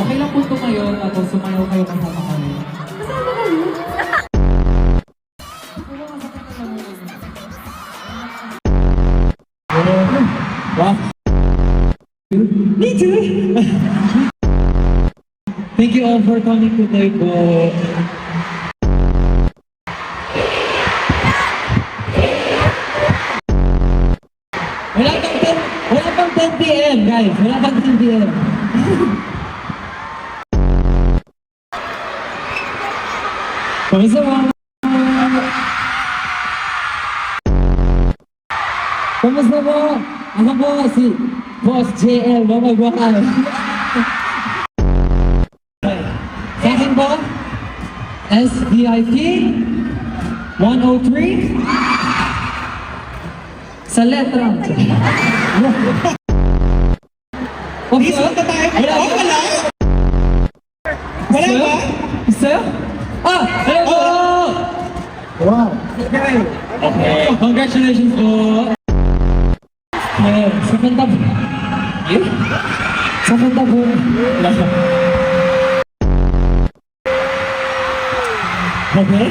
Okay lang po ito ngayon, tapos sumayaw kayo kasama kami. Kasama kayo? Wow. Me too! Thank you all for coming today po. Wala pang 10 p.m. guys. Wala pang 10 p.m. Kamusta mo? Kamusta mo? Ako po si Boss JL, mamagwakal. Sa akin po, SVIP 103 sa letra. Okay, Punta tayo. wala Oh, ba? wala? Wala ba? Isa? Ah! Hello po! Wow! Okay. Congratulations po! Sa kanta po. Sa kanta po. Okay?